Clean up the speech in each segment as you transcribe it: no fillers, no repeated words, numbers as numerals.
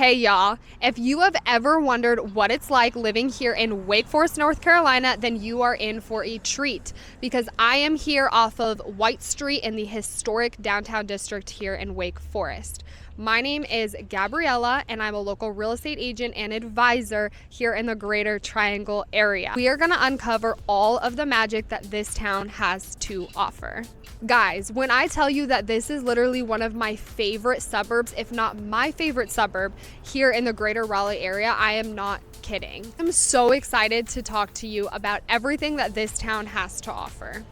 Hey y'all, if you have ever wondered what it's like living here in Wake Forest, North Carolina, then you are in for a treat because I am here off of White Street in the historic downtown district here in Wake Forest. My name is Gabriella and I'm a local real estate agent and advisor here in the Greater Triangle area. We are going to uncover all of the magic that this town has to offer. Guys, when I tell you that this is literally one of my favorite suburbs, if not my favorite suburb here in the Greater Raleigh area, I am not kidding. I'm so excited to talk to you about everything that this town has to offer.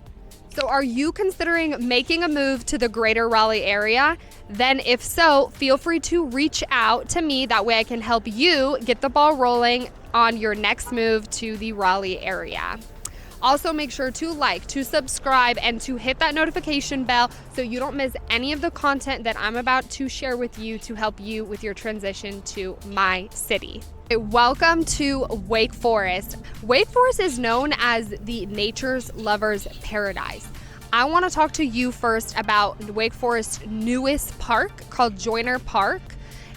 So are you considering making a move to the Greater Raleigh area? Then if so, feel free to reach out to me. That way I can help you get the ball rolling on your next move to the Raleigh area. Also, make sure to like, to subscribe, and to hit that notification bell so you don't miss any of the content that I'm about to share with you to help you with your transition to my city. Welcome to Wake Forest. Wake Forest is known as the nature's lover's paradise. I want to talk to you first about Wake Forest's newest park called Joyner Park.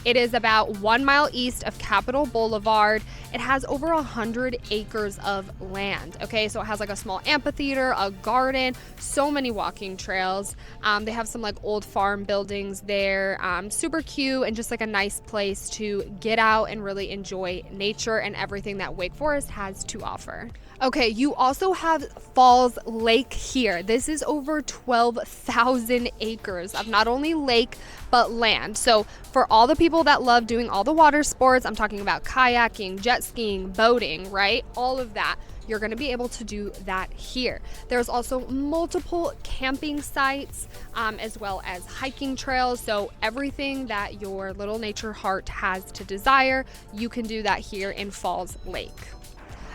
It is about 1 mile east of Capitol Boulevard. It has over 100 acres of land. Okay, so it has like a small amphitheater, a garden, so many walking trails. They have some like old farm buildings there, super cute, and just like a nice place to get out and really enjoy nature and everything that Wake Forest has to offer. Okay, you also have Falls Lake here. This is over 12,000 acres of not only lake, but land. So for all the people that love doing all the water sports, I'm talking about kayaking, jet skiing, boating, right? All of that. You're going to be able to do that here. There's also multiple camping sites as well as hiking trails. So everything that your little nature heart has to desire, you can do that here in Falls Lake.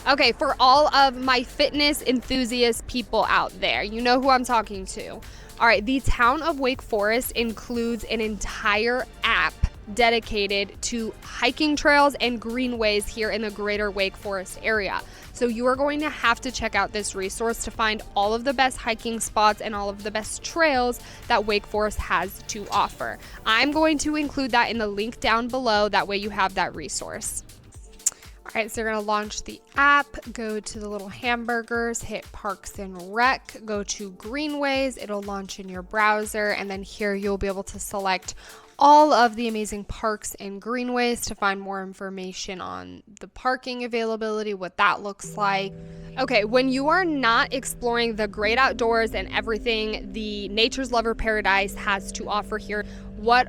Okay, for all of my fitness enthusiast people out there, you know who I'm talking to. All right, the town of Wake Forest includes an entire app dedicated to hiking trails and greenways here in the greater Wake Forest area. So you are going to have to check out this resource to find all of the best hiking spots and all of the best trails that Wake Forest has to offer. I'm going to include that in the link down below. That way you have that resource. All right, so you're gonna launch the app, go to the little hamburgers, hit Parks and Rec, go to Greenways, it'll launch in your browser, and then here you'll be able to select all of the amazing parks and greenways to find more information on the parking availability, what that looks like. Okay, when you are not exploring the great outdoors and everything the nature's lover paradise has to offer here, what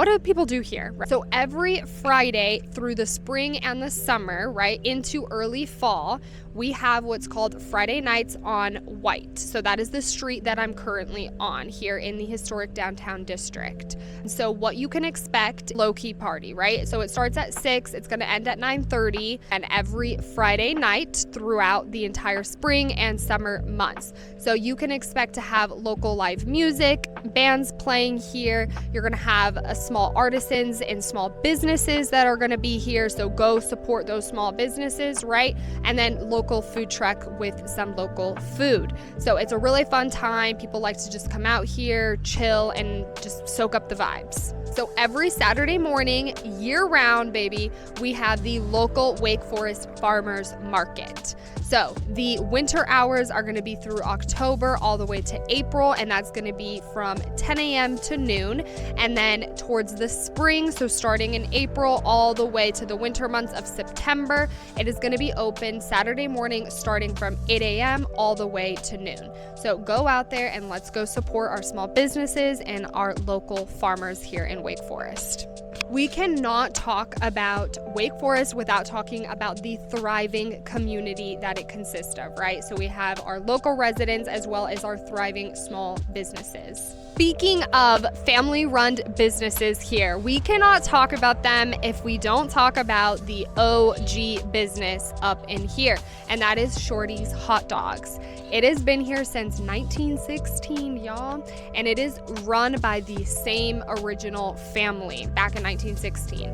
do people do here? So every Friday through the spring and the summer, right, into early fall, we have what's called Friday nights on White. So that is the street that I'm currently on here in the historic downtown district. So what you can expect, low-key party, right? So it starts at 6, it's gonna end at 9:30, and every Friday night throughout the entire spring and summer months. So you can expect to have local live music, bands playing here. You're gonna have small artisans and small businesses that are gonna be here. So go support those small businesses, right? And then local food truck with some local food. So it's a really fun time. People like to just come out here, chill, and just soak up the vibes. So every Saturday morning, year round, baby, we have the local Wake Forest Farmers Market. So the winter hours are going to be through October all the way to April, and that's going to be from 10 a.m. to noon. And then towards the spring, so starting in April all the way to the winter months of September, it is going to be open Saturday morning starting from 8 a.m. all the way to noon. So go out there and let's go support our small businesses and our local farmers here in Wake Forest. We cannot talk about Wake Forest without talking about the thriving community that it consists of, right? So we have our local residents as well as our thriving small businesses. Speaking of family-run businesses here, we cannot talk about them if we don't talk about the OG business up in here, and that is Shorty's Hot Dogs. It has been here since 1916, y'all, and it is run by the same original family back in 1916.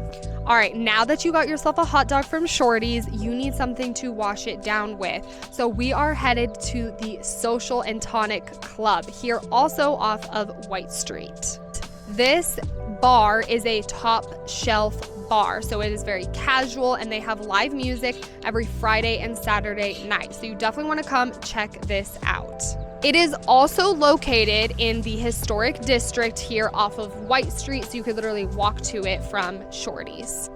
All right, now that you got yourself a hot dog from Shorty's, you need something to wash it down with. So we are headed to the Social and Tonic Club here, also off of White Street. This bar is a top shelf bar. So it is very casual, and they have live music every Friday and Saturday night. So you definitely want to come check this out. It is also located in the historic district here off of White Street, so you could literally walk to it from Shorty's.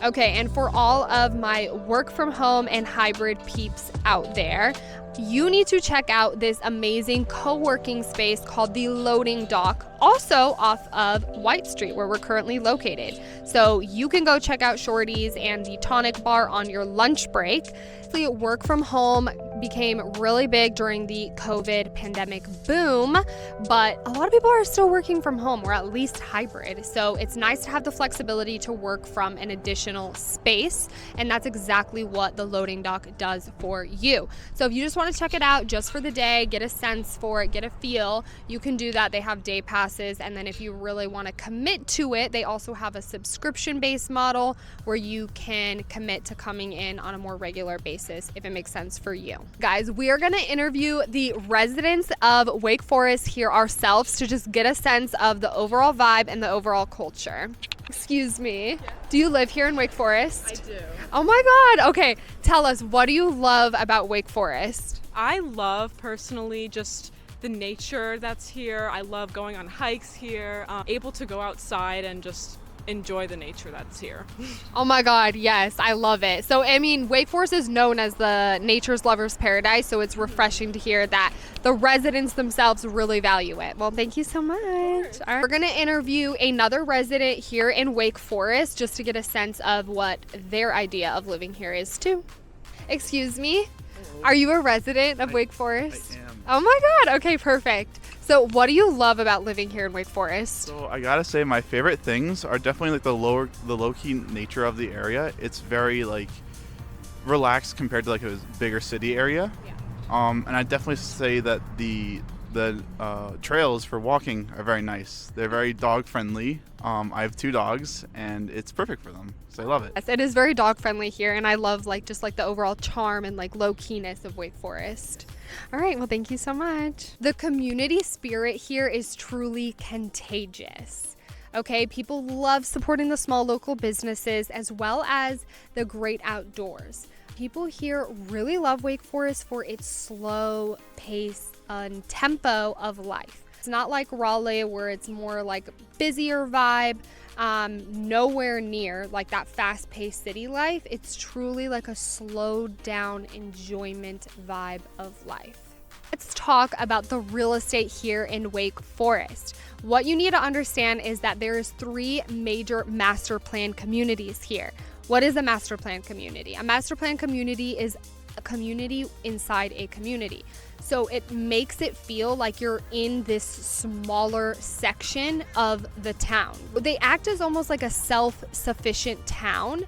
Okay, and for all of my work from home and hybrid peeps out there, you need to check out this amazing co-working space called the Loading Dock, also off of White Street, where we're currently located. So you can go check out Shorty's and the Tonic Bar on your lunch break. So work from home became really big during the COVID pandemic boom, but a lot of people are still working from home, or at least hybrid. So it's nice to have the flexibility to work from an additional space, and that's exactly what the Loading Dock does for you. So if you just want to check it out just for the day, get a sense for it, get a feel, you can do that. They have day passes, and then if you really want to commit to it, they also have a subscription-based model where you can commit to coming in on a more regular basis if it makes sense for you. Guys, we are going to interview the residents of Wake Forest here ourselves to just get a sense of the overall vibe and the overall culture. Excuse me. Yeah. Do you live here in Wake Forest? I do. Oh my God. Okay. Tell us, what do you love about Wake Forest? I love personally just the nature that's here. I love going on hikes here, able to go outside and just enjoy the nature that's here. Oh my God, yes, I love it. So, I mean, Wake Forest is known as the nature's lover's paradise, so it's refreshing to hear that the residents themselves really value it. Well, thank you so much. All right. We're gonna interview another resident here in Wake Forest just to get a sense of what their idea of living here is too. Excuse me, are you a resident of Wake Forest? I am. Oh my God, okay, perfect. So what do you love about living here in Wake Forest? So I gotta say, my favorite things are definitely like the low-key nature of the area. It's very like relaxed compared to like a bigger city area. Yeah. And I definitely say that the trails for walking are very nice. They're very dog friendly. I have 2 dogs, and it's perfect for them, so I love it. Yes, it is very dog friendly here, and I love like just like the overall charm and like low keyness of Wake Forest. All right, well, thank you so much. The community spirit here is truly contagious. Okay, people love supporting the small local businesses as well as the great outdoors. People here really love Wake Forest for its slow pace and tempo of life. It's not like Raleigh where it's more like busier vibe, nowhere near like that fast-paced city life. It's truly like a slowed down enjoyment vibe of life. Let's talk about the real estate here in Wake Forest. What you need to understand is that there's 3 major master plan communities here. What is a master plan community? A master plan community is a community inside a community. So it makes it feel like you're in this smaller section of the town. They act as almost like a self-sufficient town.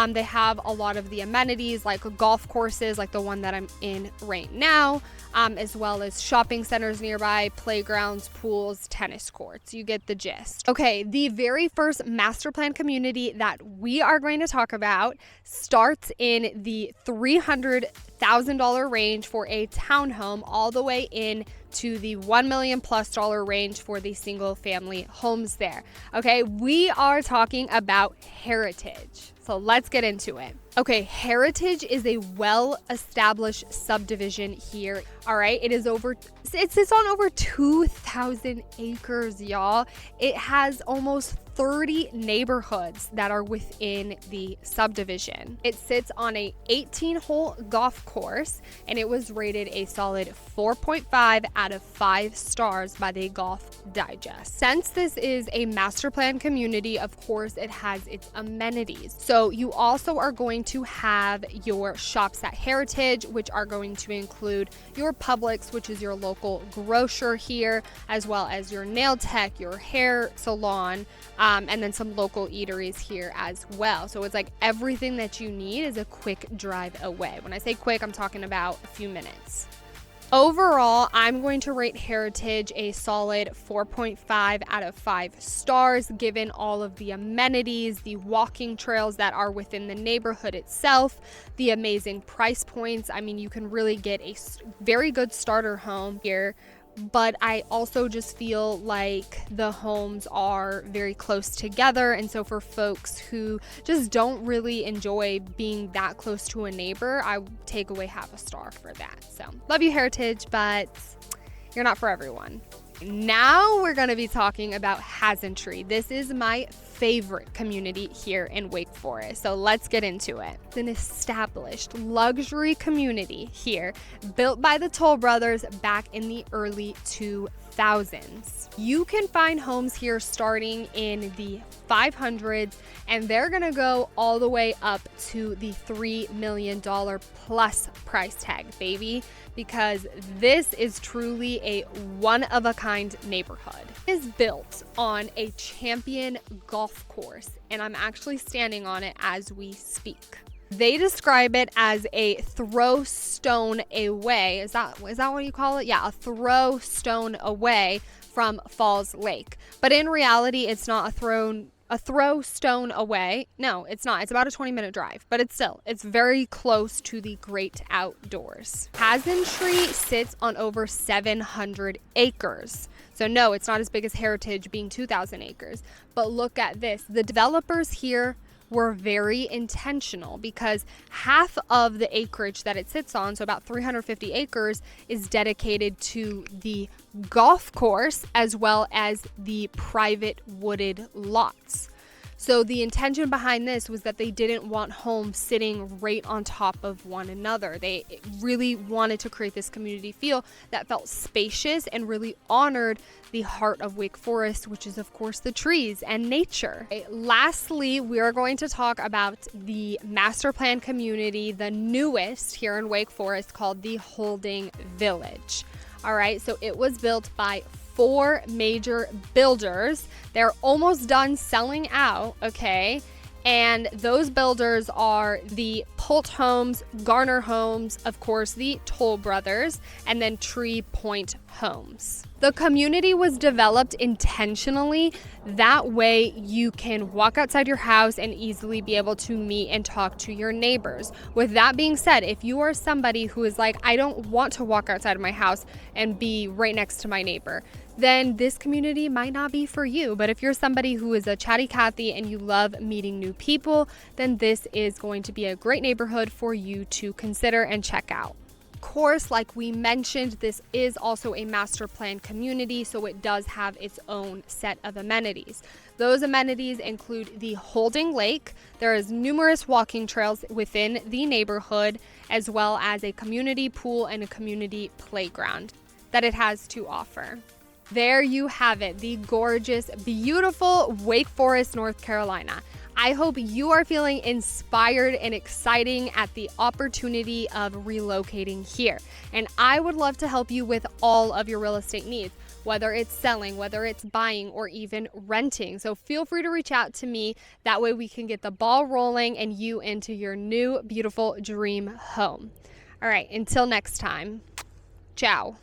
They have a lot of the amenities like golf courses, like the one that I'm in right now, as well as shopping centers nearby, playgrounds, pools, tennis courts. You get the gist. Okay, the very first master plan community that we are going to talk about starts in the $300,000 range for a townhome, all the way in to the $1 million plus range for the single family homes there. Okay, we are talking about Heritage. So let's get into it. Okay, Heritage is a well-established subdivision here. All right, it sits on over 2,000 acres, y'all. It has almost 30 neighborhoods that are within the subdivision. It sits on a 18-hole golf course, and it was rated a solid 4.5 out of 5 stars by the Golf Digest. Since this is a master plan community, of course, it has its amenities. So you also are going to have your shops at Heritage, which are going to include your Publix, which is your local grocer here, as well as your nail tech, your hair salon, and then some local eateries here as well. So it's like everything that you need is a quick drive away. When I say quick, I'm talking about a few minutes. Overall, I'm going to rate Heritage a solid 4.5 out of 5 stars, given all of the amenities, the walking trails that are within the neighborhood itself, the amazing price points. I mean, you can really get a very good starter home here but I also just feel like the homes are very close together. And so for folks who just don't really enjoy being that close to a neighbor, I would take away half a star for that. So love you, Heritage, but you're not for everyone. Now we're going to be talking about Hasentry. This is my favorite community here in Wake Forest. So let's get into it. It's an established luxury community here, built by the Toll brothers back in the early 2000s. You can find homes here starting in the 500s, and they're going to go all the way up to the $3 million plus price tag, baby, because this is truly a one-of-a-kind neighborhood. It is built on a champion golf course, and I'm actually standing on it as we speak. They describe it as a throw stone away. Is that what you call it? Yeah, a throw stone away from Falls Lake. But in reality, it's not a throw stone away. No, it's not. It's about a 20-minute drive, but it's very close to the great outdoors. Hasentry sits on over 700 acres. So no, it's not as big as Heritage being 2,000 acres. But look at this. The developers here were very intentional because half of the acreage that it sits on, so about 350 acres, is dedicated to the golf course as well as the private wooded lots. So the intention behind this was that they didn't want homes sitting right on top of one another. They really wanted to create this community feel that felt spacious and really honored the heart of Wake Forest, which is of course the trees and nature. Lastly, we are going to talk about the master plan community, the newest here in Wake Forest, called the Holding Village. All right, so it was built by 4 major builders. They're almost done selling out, okay? And those builders are the Pult Homes, Garner Homes, of course, the Toll Brothers, and then Tree Point Homes. The community was developed intentionally. That way you can walk outside your house and easily be able to meet and talk to your neighbors. With that being said, if you are somebody who is like, I don't want to walk outside of my house and be right next to my neighbor, then this community might not be for you. But if you're somebody who is a chatty Cathy and you love meeting new people, then this is going to be a great neighborhood for you to consider and check out. Of course, like we mentioned, this is also a master plan community, so it does have its own set of amenities. Those amenities include the Holding Lake. There is numerous walking trails within the neighborhood, as well as a community pool and a community playground that it has to offer. There you have it, the gorgeous, beautiful Wake Forest, North Carolina. I hope you are feeling inspired and exciting at the opportunity of relocating here. And I would love to help you with all of your real estate needs, whether it's selling, whether it's buying, or even renting. So feel free to reach out to me. That way we can get the ball rolling and you into your new, beautiful dream home. All right, until next time, ciao.